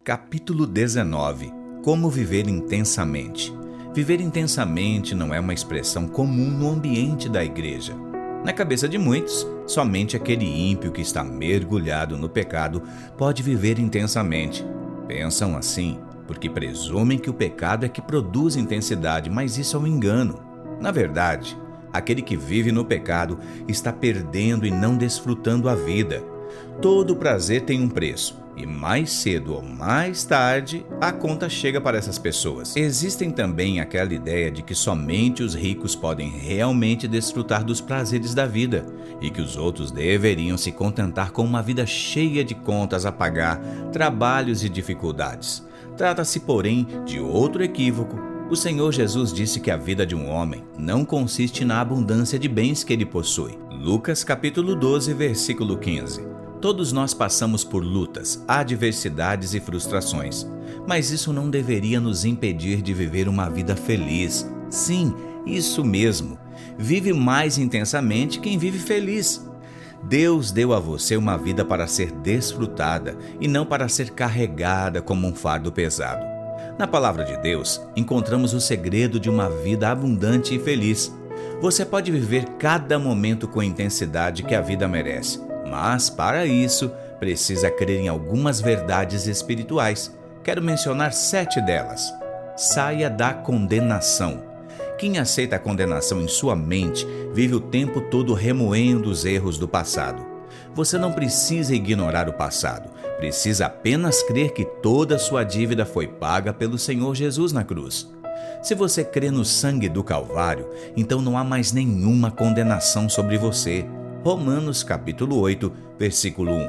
Capítulo 19. Como viver intensamente. Viver intensamente não é uma expressão comum no ambiente da igreja. Na cabeça de muitos, somente aquele ímpio que está mergulhado no pecado pode viver intensamente. Pensam assim porque presumem que o pecado é que produz intensidade, mas isso é um engano. Na verdade, aquele que vive no pecado está perdendo e não desfrutando a vida. Todo prazer tem um preço, e mais cedo ou mais tarde a conta chega para essas pessoas. Existem também aquela ideia de que somente os ricos podem realmente desfrutar dos prazeres da vida e que os outros deveriam se contentar com uma vida cheia de contas a pagar, trabalhos e dificuldades. Trata-se, porém, de outro equívoco. O Senhor Jesus disse que a vida de um homem não consiste na abundância de bens que ele possui. Lucas capítulo 12, versículo 15. Todos nós passamos por lutas, adversidades e frustrações, mas isso não deveria nos impedir de viver uma vida feliz. Sim, isso mesmo. Vive mais intensamente quem vive feliz. Deus deu a você uma vida para ser desfrutada e não para ser carregada como um fardo pesado. Na palavra de Deus, encontramos o segredo de uma vida abundante e feliz. Você pode viver cada momento com a intensidade que a vida merece, mas para isso precisa crer em algumas verdades espirituais. Quero mencionar 7 delas. Saia da condenação. Quem aceita a condenação em sua mente vive o tempo todo remoendo os erros do passado. Você não precisa ignorar o passado, precisa apenas crer que toda a sua dívida foi paga pelo Senhor Jesus na cruz. Se você crê no sangue do Calvário, então não há mais nenhuma condenação sobre você. Romanos capítulo 8, versículo 1.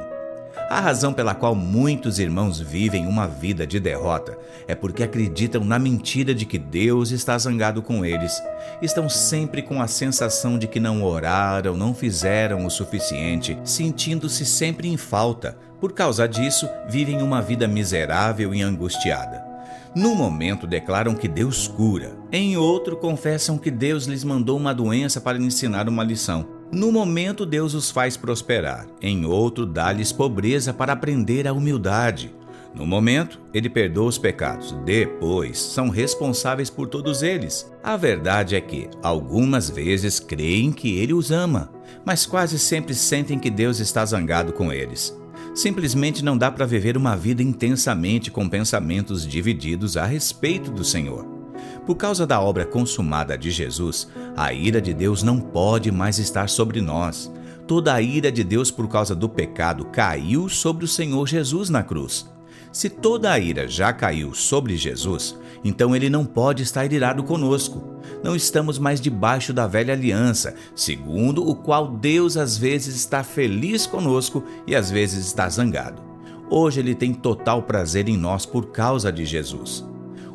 A razão pela qual muitos irmãos vivem uma vida de derrota é porque acreditam na mentira de que Deus está zangado com eles. Estão sempre com a sensação de que não oraram, não fizeram o suficiente, sentindo-se sempre em falta. Por causa disso, vivem uma vida miserável e angustiada. Num momento declaram que Deus cura, em outro confessam que Deus lhes mandou uma doença para ensinar uma lição. No momento, Deus os faz prosperar, em outro, dá-lhes pobreza para aprender a humildade. No momento, Ele perdoa os pecados, depois, são responsáveis por todos eles. A verdade é que, algumas vezes, creem que Ele os ama, mas quase sempre sentem que Deus está zangado com eles. Simplesmente não dá para viver uma vida intensamente com pensamentos divididos a respeito do Senhor. Por causa da obra consumada de Jesus, a ira de Deus não pode mais estar sobre nós. Toda a ira de Deus por causa do pecado caiu sobre o Senhor Jesus na cruz. Se toda a ira já caiu sobre Jesus, então Ele não pode estar irado conosco. Não estamos mais debaixo da velha aliança, segundo o qual Deus às vezes está feliz conosco e às vezes está zangado. Hoje Ele tem total prazer em nós por causa de Jesus.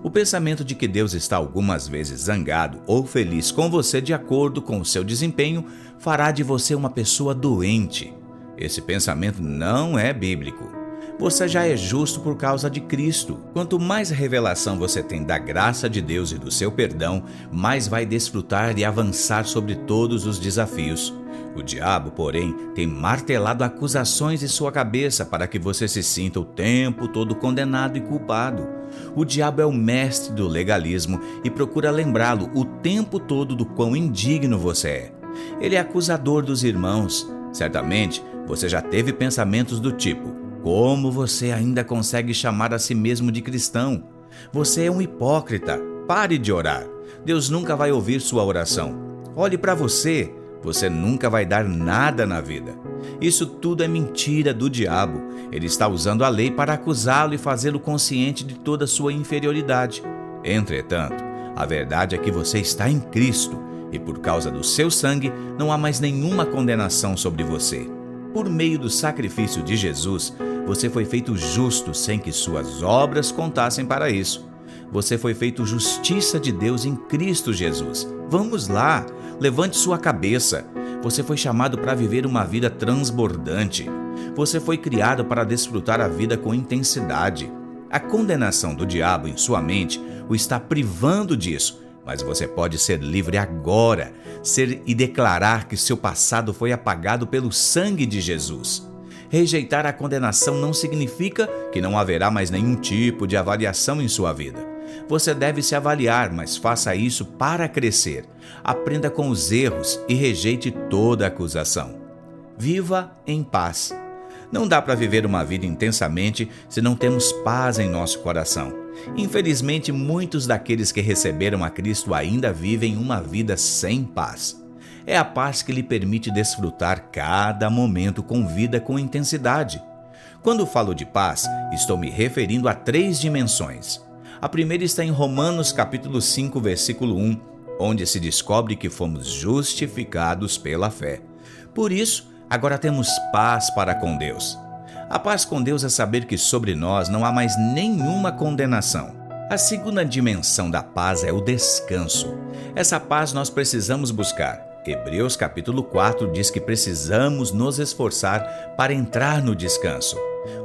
O pensamento de que Deus está algumas vezes zangado ou feliz com você de acordo com o seu desempenho fará de você uma pessoa doente. Esse pensamento não é bíblico. Você já é justo por causa de Cristo. Quanto mais revelação você tem da graça de Deus e do seu perdão, mais vai desfrutar e avançar sobre todos os desafios. O diabo, porém, tem martelado acusações em sua cabeça para que você se sinta o tempo todo condenado e culpado. O diabo é o mestre do legalismo e procura lembrá-lo o tempo todo do quão indigno você é. Ele é acusador dos irmãos. Certamente, você já teve pensamentos do tipo: como você ainda consegue chamar a si mesmo de cristão? Você é um hipócrita. Pare de orar. Deus nunca vai ouvir sua oração. Olhe para você. Você nunca vai dar nada na vida. Isso tudo é mentira do diabo. Ele está usando a lei para acusá-lo e fazê-lo consciente de toda a sua inferioridade. Entretanto, a verdade é que você está em Cristo e por causa do seu sangue não há mais nenhuma condenação sobre você. Por meio do sacrifício de Jesus, você foi feito justo sem que suas obras contassem para isso. Você foi feito justiça de Deus em Cristo Jesus. Vamos lá, levante sua cabeça. Você foi chamado para viver uma vida transbordante. Você foi criado para desfrutar a vida com intensidade. A condenação do diabo em sua mente o está privando disso, mas você pode ser livre agora, ser e declarar que seu passado foi apagado pelo sangue de Jesus. Rejeitar a condenação não significa que não haverá mais nenhum tipo de avaliação em sua vida. Você deve se avaliar, mas faça isso para crescer. Aprenda com os erros e rejeite toda acusação. Viva em paz. Não dá para viver uma vida intensamente se não temos paz em nosso coração. Infelizmente, muitos daqueles que receberam a Cristo ainda vivem uma vida sem paz. É a paz que lhe permite desfrutar cada momento com vida com intensidade. Quando falo de paz, estou me referindo a 3 dimensões. A primeira está em Romanos capítulo 5, versículo 1, onde se descobre que fomos justificados pela fé. Por isso, agora temos paz para com Deus. A paz com Deus é saber que sobre nós não há mais nenhuma condenação. A segunda dimensão da paz é o descanso. Essa paz nós precisamos buscar. Hebreus capítulo 4 diz que precisamos nos esforçar para entrar no descanso.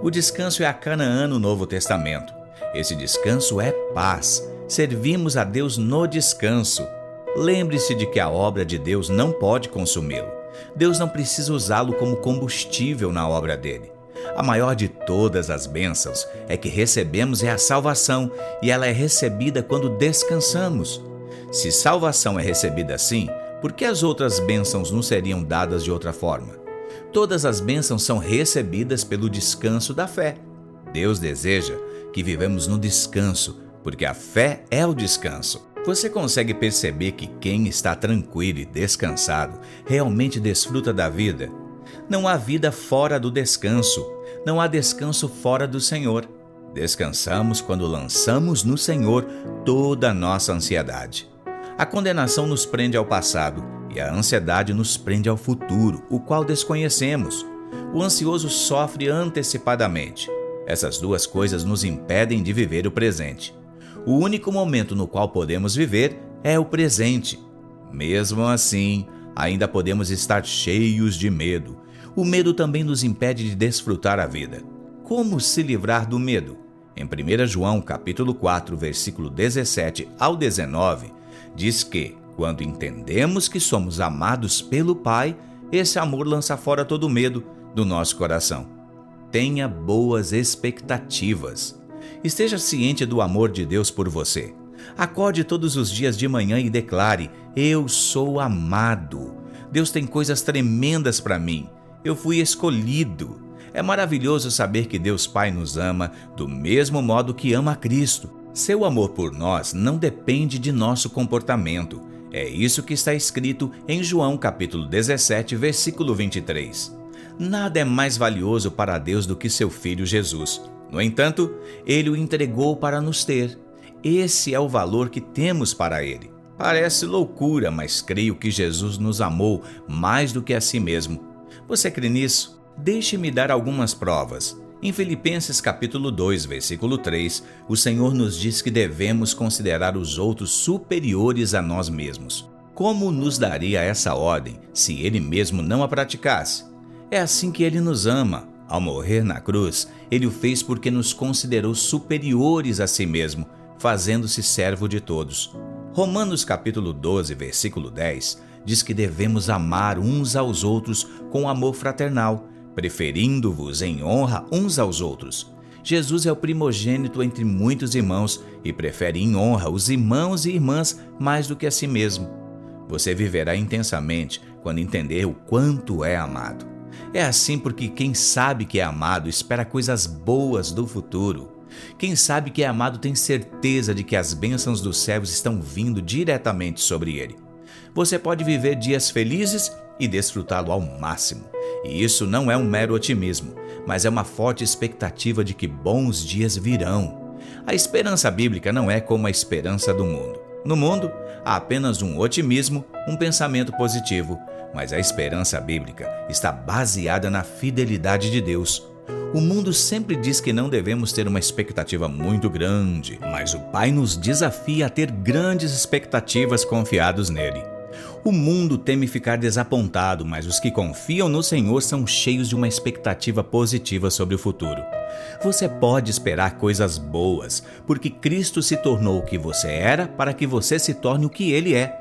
O descanso é a Canaã no Novo Testamento. Esse descanso é paz. Servimos a Deus no descanso. Lembre-se de que a obra de Deus não pode consumi-lo. Deus não precisa usá-lo como combustível na obra dele. A maior de todas as bênçãos é que recebemos é a salvação, e ela é recebida quando descansamos. Se salvação é recebida assim, por que as outras bênçãos não seriam dadas de outra forma? Todas as bênçãos são recebidas pelo descanso da fé. Deus deseja que vivemos no descanso, porque a fé é o descanso. Você consegue perceber que quem está tranquilo e descansado realmente desfruta da vida? Não há vida fora do descanso. Não há descanso fora do Senhor. Descansamos quando lançamos no Senhor toda a nossa ansiedade. A condenação nos prende ao passado e a ansiedade nos prende ao futuro, o qual desconhecemos. O ansioso sofre antecipadamente. Essas duas coisas nos impedem de viver o presente. O único momento no qual podemos viver é o presente. Mesmo assim, ainda podemos estar cheios de medo. O medo também nos impede de desfrutar a vida. Como se livrar do medo? Em 1 João capítulo 4, versículo 17 ao 19, diz que, quando entendemos que somos amados pelo Pai, esse amor lança fora todo medo do nosso coração. Tenha boas expectativas. Esteja ciente do amor de Deus por você. Acorde todos os dias de manhã e declare: eu sou amado. Deus tem coisas tremendas para mim. Eu fui escolhido. É maravilhoso saber que Deus Pai nos ama do mesmo modo que ama a Cristo. Seu amor por nós não depende de nosso comportamento. É isso que está escrito em João capítulo 17, versículo 23. Nada é mais valioso para Deus do que seu Filho Jesus. No entanto, Ele o entregou para nos ter. Esse é o valor que temos para Ele. Parece loucura, mas creio que Jesus nos amou mais do que a si mesmo. Você crê nisso? Deixe-me dar algumas provas. Em Filipenses capítulo 2, versículo 3, o Senhor nos diz que devemos considerar os outros superiores a nós mesmos. Como nos daria essa ordem se Ele mesmo não a praticasse? É assim que Ele nos ama. Ao morrer na cruz, Ele o fez porque nos considerou superiores a si mesmo, fazendo-se servo de todos. Romanos capítulo 12, versículo 10, diz que devemos amar uns aos outros com amor fraternal, preferindo-vos em honra uns aos outros. Jesus é o primogênito entre muitos irmãos e prefere em honra os irmãos e irmãs mais do que a si mesmo. Você viverá intensamente quando entender o quanto é amado. É assim porque quem sabe que é amado espera coisas boas do futuro. Quem sabe que é amado tem certeza de que as bênçãos dos céus estão vindo diretamente sobre ele. Você pode viver dias felizes e desfrutá-lo ao máximo. E isso não é um mero otimismo, mas é uma forte expectativa de que bons dias virão. A esperança bíblica não é como a esperança do mundo. No mundo, há apenas um otimismo, um pensamento positivo, mas a esperança bíblica está baseada na fidelidade de Deus. O mundo sempre diz que não devemos ter uma expectativa muito grande, mas o Pai nos desafia a ter grandes expectativas confiados nele. O mundo teme ficar desapontado, mas os que confiam no Senhor são cheios de uma expectativa positiva sobre o futuro. Você pode esperar coisas boas, porque Cristo se tornou o que você era para que você se torne o que Ele é.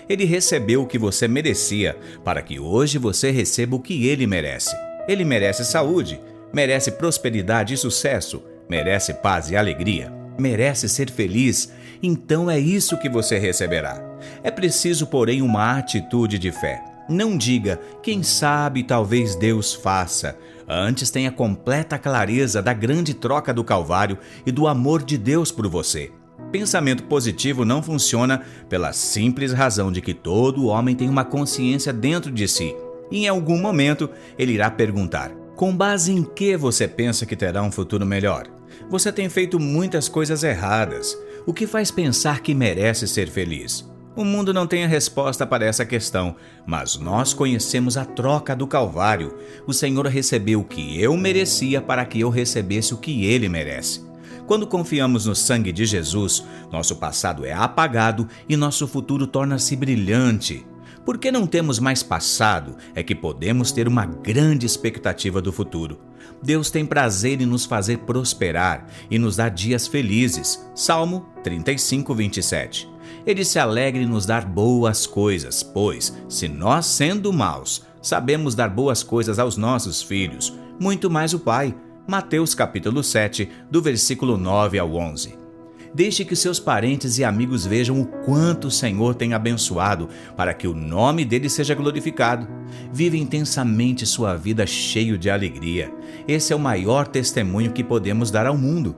Ele recebeu o que você merecia, para que hoje você receba o que Ele merece. Ele merece saúde, merece prosperidade e sucesso, merece paz e alegria, merece ser feliz. Então é isso que você receberá. É preciso, porém, uma atitude de fé. Não diga, quem sabe, talvez Deus faça. Antes tenha completa clareza da grande troca do Calvário e do amor de Deus por você. Pensamento positivo não funciona pela simples razão de que todo homem tem uma consciência dentro de si. E em algum momento ele irá perguntar: com base em que você pensa que terá um futuro melhor? Você tem feito muitas coisas erradas. O que faz pensar que merece ser feliz? O mundo não tem a resposta para essa questão, mas nós conhecemos a troca do Calvário. O Senhor recebeu o que eu merecia para que eu recebesse o que Ele merece. Quando confiamos no sangue de Jesus, nosso passado é apagado e nosso futuro torna-se brilhante. Porque não temos mais passado, é que podemos ter uma grande expectativa do futuro. Deus tem prazer em nos fazer prosperar e nos dar dias felizes. Salmo 35, 27. Ele se alegra em nos dar boas coisas, pois, se nós, sendo maus, sabemos dar boas coisas aos nossos filhos, muito mais o Pai. Mateus capítulo 7, do versículo 9 ao 11. Deixe que seus parentes e amigos vejam o quanto o Senhor tem abençoado para que o nome dele seja glorificado. Vive intensamente sua vida cheio de alegria. Esse é o maior testemunho que podemos dar ao mundo.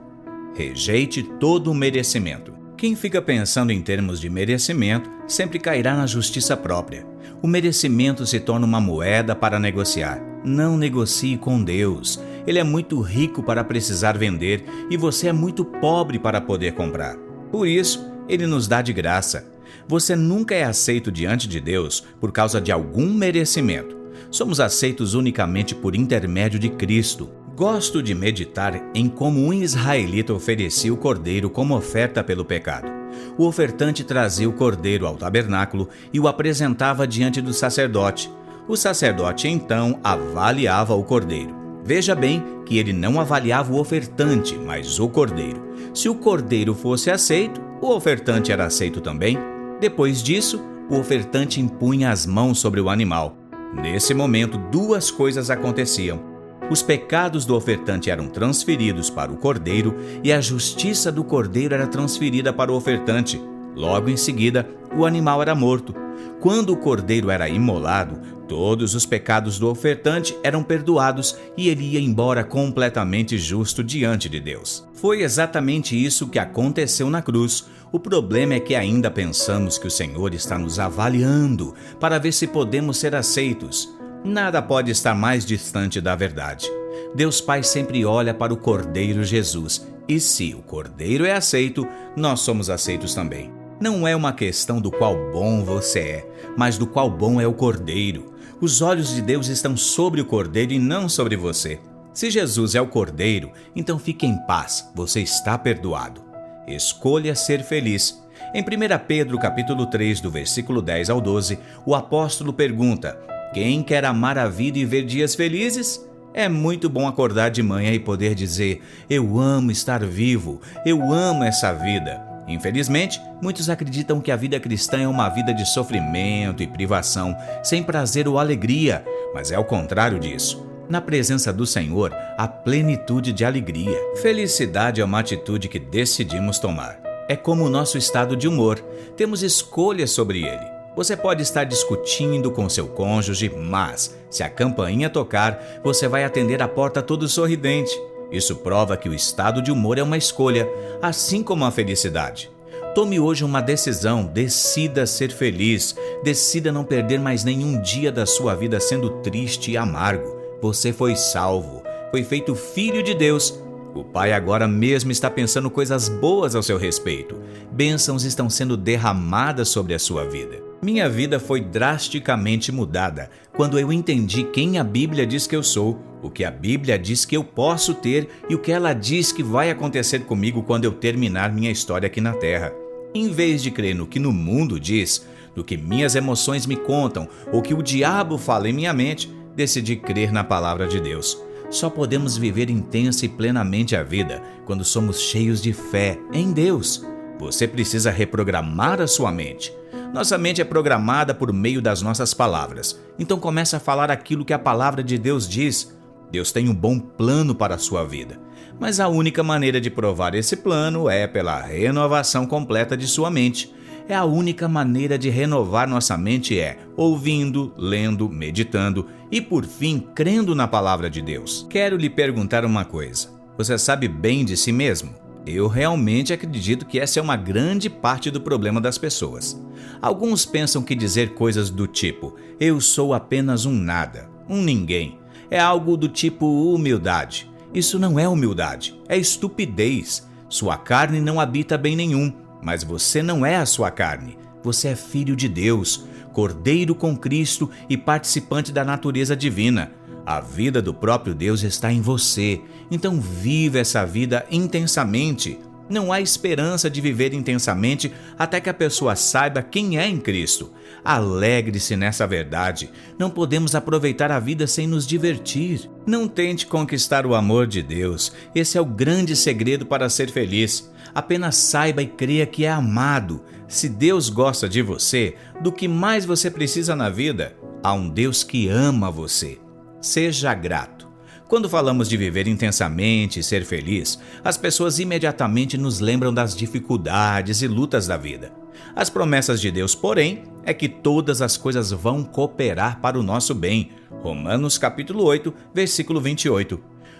Rejeite todo o merecimento. Quem fica pensando em termos de merecimento sempre cairá na justiça própria. O merecimento se torna uma moeda para negociar. Não negocie com Deus. Ele é muito rico para precisar vender e você é muito pobre para poder comprar. Por isso, Ele nos dá de graça. Você nunca é aceito diante de Deus por causa de algum merecimento. Somos aceitos unicamente por intermédio de Cristo. Gosto de meditar em como um israelita oferecia o cordeiro como oferta pelo pecado. O ofertante trazia o cordeiro ao tabernáculo e o apresentava diante do sacerdote. O sacerdote então avaliava o cordeiro. Veja bem que ele não avaliava o ofertante, mas o cordeiro. Se o cordeiro fosse aceito, o ofertante era aceito também. Depois disso, o ofertante impunha as mãos sobre o animal. Nesse momento, duas coisas aconteciam. Os pecados do ofertante eram transferidos para o cordeiro e a justiça do cordeiro era transferida para o ofertante. Logo em seguida, o animal era morto. Quando o cordeiro era imolado, todos os pecados do ofertante eram perdoados e ele ia embora completamente justo diante de Deus. Foi exatamente isso que aconteceu na cruz. O problema é que ainda pensamos que o Senhor está nos avaliando para ver se podemos ser aceitos. Nada pode estar mais distante da verdade. Deus Pai sempre olha para o Cordeiro Jesus, e se o Cordeiro é aceito, nós somos aceitos também. Não é uma questão do qual bom você é, mas do qual bom é o Cordeiro. Os olhos de Deus estão sobre o Cordeiro e não sobre você. Se Jesus é o Cordeiro, então fique em paz, você está perdoado. Escolha ser feliz. Em 1 Pedro capítulo 3, do versículo 10 ao 12, o apóstolo pergunta: quem quer amar a vida e ver dias felizes? É muito bom acordar de manhã e poder dizer: eu amo estar vivo, eu amo essa vida. Infelizmente, muitos acreditam que a vida cristã é uma vida de sofrimento e privação, sem prazer ou alegria, mas é o contrário disso. Na presença do Senhor, há plenitude de alegria. Felicidade é uma atitude que decidimos tomar. É como o nosso estado de humor, temos escolha sobre ele. Você pode estar discutindo com seu cônjuge, mas, se a campainha tocar, você vai atender a porta todo sorridente. Isso prova que o estado de humor é uma escolha, assim como a felicidade. Tome hoje uma decisão, decida ser feliz, decida não perder mais nenhum dia da sua vida sendo triste e amargo. Você foi salvo, foi feito filho de Deus. O Pai agora mesmo está pensando coisas boas ao seu respeito. Bênçãos estão sendo derramadas sobre a sua vida. Minha vida foi drasticamente mudada quando eu entendi quem a Bíblia diz que eu sou, o que a Bíblia diz que eu posso ter e o que ela diz que vai acontecer comigo quando eu terminar minha história aqui na Terra. Em vez de crer no que no mundo diz, no que minhas emoções me contam ou que o diabo fala em minha mente, decidi crer na palavra de Deus. Só podemos viver intensa e plenamente a vida quando somos cheios de fé em Deus. Você precisa reprogramar a sua mente. Nossa mente é programada por meio das nossas palavras. Então comece a falar aquilo que a palavra de Deus diz. Deus tem um bom plano para a sua vida, mas a única maneira de provar esse plano é pela renovação completa de sua mente. A única maneira de renovar nossa mente é ouvindo, lendo, meditando e, por fim, crendo na palavra de Deus. Quero lhe perguntar uma coisa. Você sabe bem de si mesmo? Eu realmente acredito que essa é uma grande parte do problema das pessoas. Alguns pensam que dizer coisas do tipo "eu sou apenas um nada, um ninguém", é algo do tipo humildade. Isso não é humildade, é estupidez. Sua carne não habita bem nenhum, mas você não é a sua carne. Você é filho de Deus, cordeiro com Cristo e participante da natureza divina. A vida do próprio Deus está em você, então viva essa vida intensamente. Não há esperança de viver intensamente até que a pessoa saiba quem é em Cristo. Alegre-se nessa verdade. Não podemos aproveitar a vida sem nos divertir. Não tente conquistar o amor de Deus. Esse é o grande segredo para ser feliz. Apenas saiba e creia que é amado. Se Deus gosta de você, do que mais você precisa na vida? Há um Deus que ama você. Seja grato. Quando falamos de viver intensamente e ser feliz, as pessoas imediatamente nos lembram das dificuldades e lutas da vida. As promessas de Deus, porém, é que todas as coisas vão cooperar para o nosso bem. Romanos capítulo 8, versículo 28.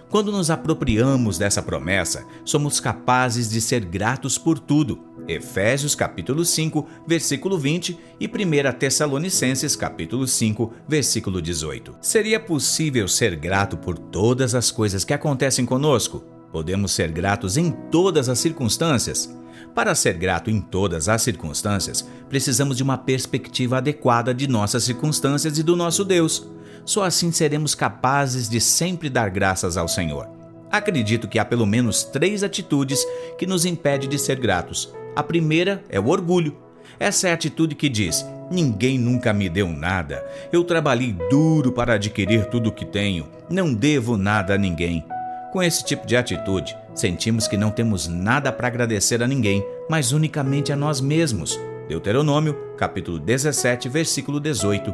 Quando nos apropriamos dessa promessa, somos capazes de ser gratos por tudo. Efésios capítulo 5, versículo 20 e 1 Tessalonicenses capítulo 5, versículo 18. Seria possível ser grato por todas as coisas que acontecem conosco? Podemos ser gratos em todas as circunstâncias? Para ser grato em todas as circunstâncias, precisamos de uma perspectiva adequada de nossas circunstâncias e do nosso Deus. Só assim seremos capazes de sempre dar graças ao Senhor. Acredito que há pelo menos 3 atitudes que nos impedem de ser gratos. A primeira é o orgulho. Essa é a atitude que diz: ninguém nunca me deu nada, eu trabalhei duro para adquirir tudo o que tenho, não devo nada a ninguém. Com esse tipo de atitude, sentimos que não temos nada para agradecer a ninguém, mas unicamente a nós mesmos. Deuteronômio, capítulo 17, versículo 18.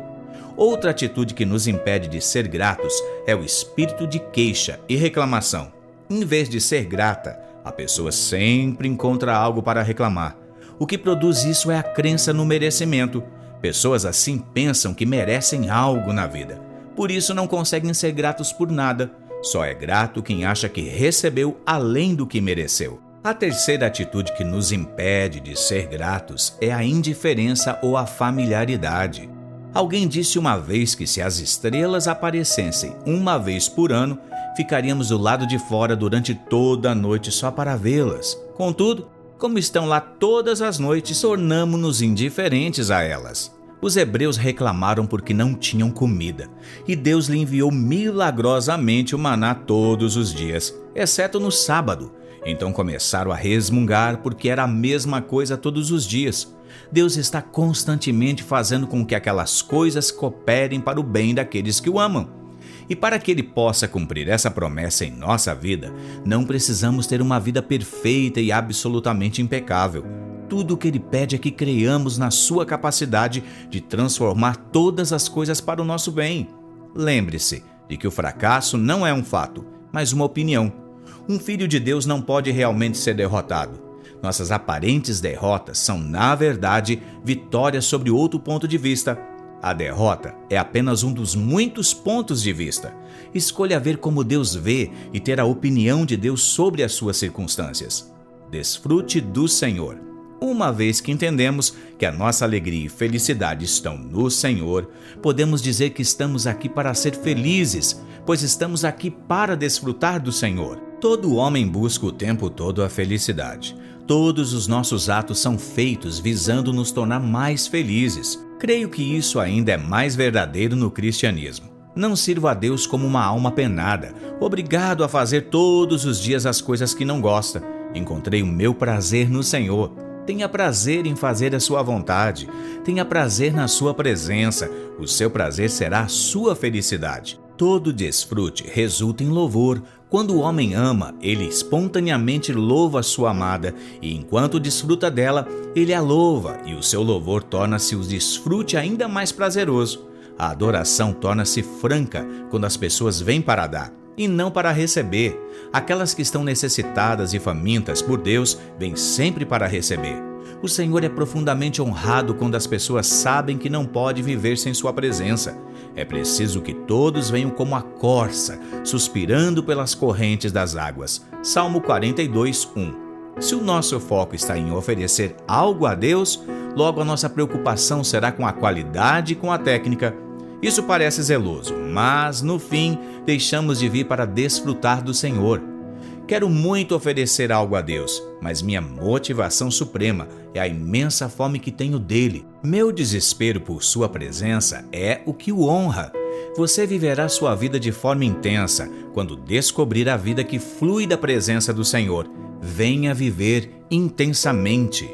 Outra atitude que nos impede de ser gratos é o espírito de queixa e reclamação. Em vez de ser grata, a pessoa sempre encontra algo para reclamar. O que produz isso é a crença no merecimento. Pessoas assim pensam que merecem algo na vida. Por isso não conseguem ser gratos por nada. Só é grato quem acha que recebeu além do que mereceu. A terceira atitude que nos impede de ser gratos é a indiferença ou a familiaridade. Alguém disse uma vez que se as estrelas aparecessem uma vez por ano, ficaríamos do lado de fora durante toda a noite só para vê-las. Contudo, como estão lá todas as noites, tornamo-nos indiferentes a elas. Os hebreus reclamaram porque não tinham comida, e Deus lhe enviou milagrosamente o maná todos os dias, exceto no sábado. Então começaram a resmungar porque era a mesma coisa todos os dias. Deus está constantemente fazendo com que aquelas coisas cooperem para o bem daqueles que o amam. E para que Ele possa cumprir essa promessa em nossa vida, não precisamos ter uma vida perfeita e absolutamente impecável. Tudo o que Ele pede é que creiamos na sua capacidade de transformar todas as coisas para o nosso bem. Lembre-se de que o fracasso não é um fato, mas uma opinião. Um filho de Deus não pode realmente ser derrotado. Nossas aparentes derrotas são, na verdade, vitórias sobre outro ponto de vista. A derrota é apenas um dos muitos pontos de vista. Escolha ver como Deus vê e ter a opinião de Deus sobre as suas circunstâncias. Desfrute do Senhor. Uma vez que entendemos que a nossa alegria e felicidade estão no Senhor, podemos dizer que estamos aqui para ser felizes, pois estamos aqui para desfrutar do Senhor. Todo homem busca o tempo todo a felicidade. Todos os nossos atos são feitos visando nos tornar mais felizes. Creio que isso ainda é mais verdadeiro no cristianismo. Não sirvo a Deus como uma alma penada, obrigado a fazer todos os dias as coisas que não gosta. Encontrei o meu prazer no Senhor. Tenha prazer em fazer a sua vontade. Tenha prazer na sua presença. O seu prazer será a sua felicidade. Todo desfrute resulta em louvor. Quando o homem ama, ele espontaneamente louva a sua amada, e enquanto desfruta dela, ele a louva, e o seu louvor torna-se o desfrute ainda mais prazeroso. A adoração torna-se franca quando as pessoas vêm para dar. e não para receber. Aquelas que estão necessitadas e famintas por Deus vêm sempre para receber. O Senhor é profundamente honrado quando as pessoas sabem que não pode viver sem sua presença. É preciso que todos venham como a corça, suspirando pelas correntes das águas. Salmo 42, 1. Se o nosso foco está em oferecer algo a Deus, logo a nossa preocupação será com a qualidade e com a técnica. Isso parece zeloso, mas no fim deixamos de vir para desfrutar do Senhor. Quero muito oferecer algo a Deus, mas minha motivação suprema é a imensa fome que tenho dele. Meu desespero por sua presença é o que o honra. Você viverá sua vida de forma intensa quando descobrir a vida que flui da presença do Senhor. Venha viver intensamente.